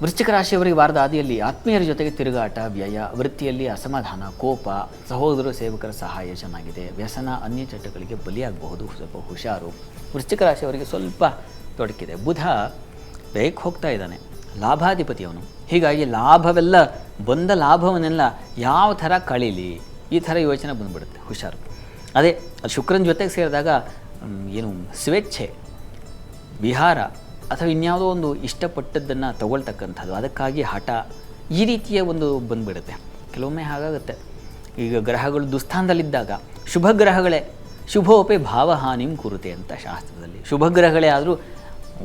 ವೃಶ್ಚಿಕ ರಾಶಿಯವರಿಗೆ ವಾರದ ಆದಿಯಲ್ಲಿ ಆತ್ಮೀಯರ ಜೊತೆಗೆ ತಿರುಗಾಟ, ವ್ಯಯ, ವೃತ್ತಿಯಲ್ಲಿ ಅಸಮಾಧಾನ, ಕೋಪ, ಸಹೋದರ ಸೇವಕರ ಸಹಾಯ ಚೆನ್ನಾಗಿದೆ. ವ್ಯಸನ, ಅನ್ಯ ಚಟಗಳಿಗೆ ಬಲಿಯಾಗಬಹುದು, ಸ್ವಲ್ಪ ಹುಷಾರು. ವೃಶ್ಚಿಕ ರಾಶಿಯವರಿಗೆ ಸ್ವಲ್ಪ ತೊಡಕಿದೆ. ಬುಧ ಬೇಗ ಹೋಗ್ತಾ ಇದ್ದಾನೆ, ಲಾಭಾಧಿಪತಿ ಅವನು. ಹೀಗಾಗಿ ಲಾಭವೆಲ್ಲ ಬಂದ ಲಾಭವನ್ನೆಲ್ಲ ಯಾವ ಥರ ಕಳೀಲಿ ಈ ಥರ ಯೋಚನೆ ಬಂದುಬಿಡುತ್ತೆ, ಹುಷಾರು. ಅದೇ ಶುಕ್ರನ ಜೊತೆಗೆ ಸೇರಿದಾಗ ಏನು ಸ್ವೇಚ್ಛೆ, ವಿಹಾರ ಅಥವಾ ಇನ್ಯಾವುದೋ ಒಂದು ಇಷ್ಟಪಟ್ಟದ್ದನ್ನು ತಗೊಳ್ತಕ್ಕಂಥದ್ದು, ಅದಕ್ಕಾಗಿ ಹಠ, ಈ ರೀತಿಯ ಒಂದು ಬಂದುಬಿಡುತ್ತೆ. ಕೆಲವೊಮ್ಮೆ ಹಾಗಾಗುತ್ತೆ. ಈಗ ಗ್ರಹಗಳು ದುಸ್ಥಾನದಲ್ಲಿದ್ದಾಗ ಶುಭ ಗ್ರಹಗಳೇ ಶುಭೋಪೆ ಭಾವಹಾನಿಂ ಕುರುತೆ ಅಂತ ಶಾಸ್ತ್ರದಲ್ಲಿ. ಶುಭ ಗ್ರಹಗಳೇ ಆದರೂ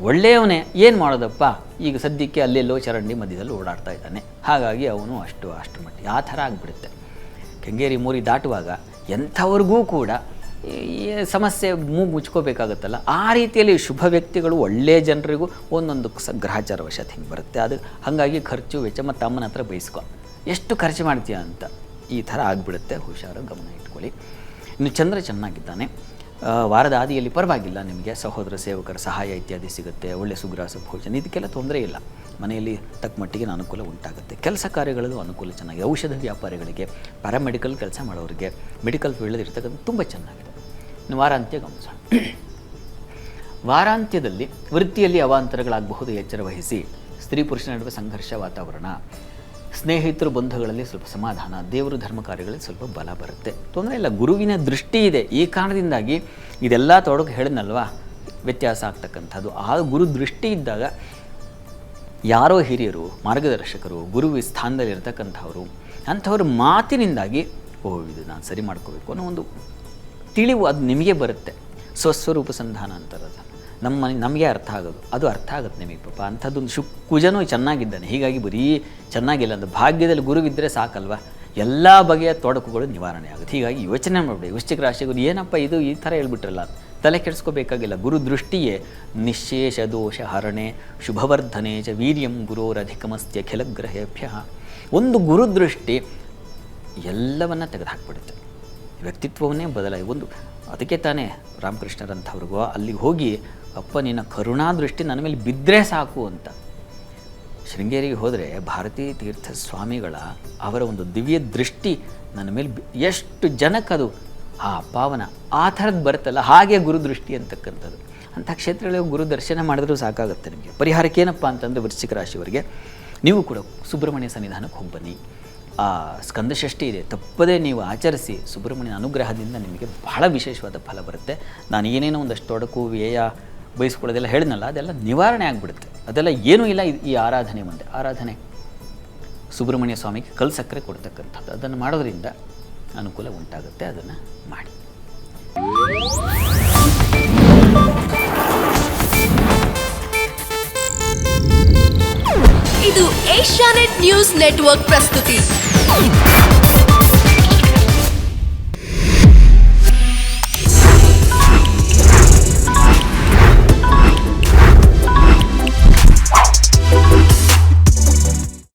ಒಳ್ಳೆಯವನೇ ಏನು ಮಾಡೋದಪ್ಪ, ಈಗ ಸದ್ಯಕ್ಕೆ ಅಲ್ಲೆಲ್ಲೋ ಚರಂಡಿ ಮಧ್ಯದಲ್ಲಿ ಓಡಾಡ್ತಾ ಇದ್ದಾನೆ, ಹಾಗಾಗಿ ಅವನು ಅಷ್ಟು ಮಟ್ಟಿಗೆ ಆ ಥರ ಆಗಿಬಿಡುತ್ತೆ. ಕೆಂಗೇರಿ ಮೋರಿ ದಾಟುವಾಗ ಎಂಥವ್ರಿಗೂ ಕೂಡ ಈ ಸಮಸ್ಯೆ ಮೂಗು ಮುಚ್ಕೋಬೇಕಾಗತ್ತಲ್ಲ, ಆ ರೀತಿಯಲ್ಲಿ ಶುಭ ವ್ಯಕ್ತಿಗಳು ಒಳ್ಳೆಯ ಜನರಿಗೂ ಒಂದೊಂದು ಗ್ರಹಚಾರ ವಶತ್ ಹಿಂಗೆ ಬರುತ್ತೆ. ಅದು ಹಾಗಾಗಿ ಖರ್ಚು ವೆಚ್ಚ ಮತ್ತು ಅಮ್ಮನ ಹತ್ರ ಬಯಸ್ಕೊ, ಎಷ್ಟು ಖರ್ಚು ಮಾಡ್ತೀಯ ಅಂತ ಈ ಥರ ಆಗಿಬಿಡುತ್ತೆ. ಹುಷಾರು, ಗಮನ ಇಟ್ಕೊಳ್ಳಿ. ಇನ್ನು ಚಂದ್ರ ಚೆನ್ನಾಗಿದ್ದಾನೆ. ವಾರದ ಆದಿಯಲ್ಲಿ ಪರವಾಗಿಲ್ಲ, ನಿಮಗೆ ಸಹೋದರ ಸೇವಕರ ಸಹಾಯ ಇತ್ಯಾದಿ ಸಿಗುತ್ತೆ. ಒಳ್ಳೆ ಸುಗ್ರಾಸ ಭೋಜನ, ಇದಕ್ಕೆಲ್ಲ ತೊಂದರೆ ಇಲ್ಲ. ಮನೆಯಲ್ಲಿ ತಕ್ಕ ಮಟ್ಟಿಗೆ ಅನುಕೂಲ ಉಂಟಾಗುತ್ತೆ. ಕೆಲಸ ಕಾರ್ಯಗಳಲ್ಲೂ ಅನುಕೂಲ ಚೆನ್ನಾಗಿದೆ. ಔಷಧ ವ್ಯಾಪಾರಿಗಳಿಗೆ, ಪ್ಯಾರಾಮೆಡಿಕಲ್ ಕೆಲಸ ಮಾಡೋರಿಗೆ, ಮೆಡಿಕಲ್ ಫೀಲ್ಡ್ ಇರ್ತಕ್ಕಂಥ ತುಂಬ ಚೆನ್ನಾಗಿದೆ. ಇನ್ನು ವಾರಾಂತ್ಯ ಗಮನಿಸೋಣ. ವಾರಾಂತ್ಯದಲ್ಲಿ ವೃತ್ತಿಯಲ್ಲಿ ಅವಾಂತರಗಳಾಗಬಹುದು, ಎಚ್ಚರ ವಹಿಸಿ. ಸ್ತ್ರೀ ಪುರುಷನ ನಡುವೆ ಸಂಘರ್ಷ ವಾತಾವರಣ, ಸ್ನೇಹಿತರು ಬಂಧುಗಳಲ್ಲಿ ಸ್ವಲ್ಪ ಸಮಾಧಾನ, ದೇವರು ಧರ್ಮ ಕಾರ್ಯಗಳಲ್ಲಿ ಸ್ವಲ್ಪ ಬಲ ಬರುತ್ತೆ. ತೊಂದರೆ ಇಲ್ಲ, ಗುರುವಿನ ದೃಷ್ಟಿ ಇದೆ. ಈ ಕಾರಣದಿಂದಾಗಿ ಇದೆಲ್ಲ ತೊಡಕು ಹೇಳಿದ್ನಲ್ವ, ವ್ಯತ್ಯಾಸ ಆಗ್ತಕ್ಕಂಥದ್ದು. ಆ ಗುರು ದೃಷ್ಟಿ ಇದ್ದಾಗ ಯಾರೋ ಹಿರಿಯರು, ಮಾರ್ಗದರ್ಶಕರು, ಗುರುವಿ ಸ್ಥಾನದಲ್ಲಿರ್ತಕ್ಕಂಥವರು, ಅಂಥವ್ರ ಮಾತಿನಿಂದಾಗಿ ಇದು ನಾನು ಸರಿ ಮಾಡ್ಕೋಬೇಕು ಅನ್ನೋ ಒಂದು ತಿಳಿವು ಅದು ನಿಮಗೆ ಬರುತ್ತೆ. ಸ್ವಸ್ವರೂಪ ಸಂಧಾನ ಅಂತಾರದು, ನಮಗೆ ಅರ್ಥ ಆಗೋದು, ಅದು ಅರ್ಥ ಆಗುತ್ತೆ ನಿಮಗೆ. ಪಾಪ ಅಂಥದ್ದೊಂದು ಕುಜನೂ ಚೆನ್ನಾಗಿದ್ದಾನೆ, ಹೀಗಾಗಿ ಬರೀ ಚೆನ್ನಾಗಿಲ್ಲ ಅಂತ ಭಾಗ್ಯದಲ್ಲಿ ಗುರುವಿದ್ದರೆ ಸಾಕಲ್ವ, ಎಲ್ಲ ಬಗೆಯ ತೊಡಕುಗಳು ನಿವಾರಣೆ ಆಗುತ್ತೆ. ಹೀಗಾಗಿ ಯೋಚನೆ ಮಾಡಬೇಡಿ. ವೃಶ್ಚಿಕ ರಾಶಿಗಳು ಏನಪ್ಪ ಇದು ಈ ಥರ ಹೇಳ್ಬಿಟ್ರಲ್ಲ, ತಲೆ ಕೆಡಿಸ್ಕೋಬೇಕಾಗಿಲ್ಲ. ಗುರು ದೃಷ್ಟಿಯೇ ನಿಶೇಷ ದೋಷ ಹರಣೆ ಶುಭವರ್ಧನೆ ಚ ವೀರ್ಯಂ ಗುರೋರಧಿಕಮಸ್ತ್ಯ ಖಿಲಗ್ರಹೇಭ್ಯ. ಒಂದು ಗುರುದೃಷ್ಟಿ ಎಲ್ಲವನ್ನ ತೆಗೆದುಹಾಕ್ಬಿಡುತ್ತೆ, ವ್ಯಕ್ತಿತ್ವವನ್ನೇ ಬದಲಾಗಿ ಅದಕ್ಕೆ ತಾನೇ ರಾಮಕೃಷ್ಣರಂಥವ್ರಿಗೂ ಅಲ್ಲಿಗೆ ಹೋಗಿ, ಅಪ್ಪ ನಿನ್ನ ಕರುಣಾದೃಷ್ಟಿ ನನ್ನ ಮೇಲೆ ಬಿದ್ದರೆ ಸಾಕು ಅಂತ. ಶೃಂಗೇರಿಗೆ ಹೋದರೆ ಭಾರತೀ ತೀರ್ಥ ಸ್ವಾಮಿಗಳ ಅವರ ಒಂದು ದಿವ್ಯ ದೃಷ್ಟಿ ನನ್ನ ಮೇಲೆ ಎಷ್ಟು ಜನಕ್ಕದು ಪಾವನ ಆ ಥರದ್ದು ಬರುತ್ತಲ್ಲ, ಹಾಗೆ ಗುರುದೃಷ್ಟಿ ಅಂತಕ್ಕಂಥದ್ದು. ಅಂಥ ಕ್ಷೇತ್ರಗಳಿಗೆ ಗುರು ದರ್ಶನ ಮಾಡಿದ್ರೂ ಸಾಕಾಗುತ್ತೆ ನಿಮಗೆ. ಪರಿಹಾರಕ್ಕೆ ಏನಪ್ಪ ಅಂತಂದರೆ ವೃಶ್ಚಿಕ ರಾಶಿಯವರಿಗೆ ನೀವು ಕೂಡ ಸುಬ್ರಹ್ಮಣ್ಯ ಸನ್ನಿಧಾನಕ್ಕೆ ಹೋಗಿ ಬನ್ನಿ. ಸ್ಕಂದಷಷ್ಠಿ ಇದೆ, ತಪ್ಪದೇ ನೀವು ಆಚರಿಸಿ. ಸುಬ್ರಹ್ಮಣ್ಯನ ಅನುಗ್ರಹದಿಂದ ನಿಮಗೆ ಬಹಳ ವಿಶೇಷವಾದ ಫಲ ಬರುತ್ತೆ. ನಾನು ಏನೇನೋ ಒಂದಷ್ಟು ತೊಡಕು, ವ್ಯಯ, ಬಯಸ್ಕೊಳ್ಳೋದೆಲ್ಲ ಹೇಳಿದ್ನಲ್ಲ, ಅದೆಲ್ಲ ನಿವಾರಣೆ ಆಗಿಬಿಡುತ್ತೆ. ಅದೆಲ್ಲ ಏನೂ ಇಲ್ಲ ಈ ಆರಾಧನೆ ಮುಂದೆ. ಆರಾಧನೆ ಸುಬ್ರಹ್ಮಣ್ಯ ಸ್ವಾಮಿಗೆ ಕಲ್ಲು ಸಕ್ಕರೆ ಕೊಡ್ತಕ್ಕಂಥದ್ದು, ಅದನ್ನು ಮಾಡೋದ್ರಿಂದ ಅನುಕೂಲ ಉಂಟಾಗುತ್ತೆ. ಅದನ್ನು ಮಾಡಿ. ಇದು ಏಷ್ಯಾನೆಟ್ ನ್ಯೂಸ್ ನೆಟ್ವರ್ಕ್ ಪ್ರಸ್ತುತಿ.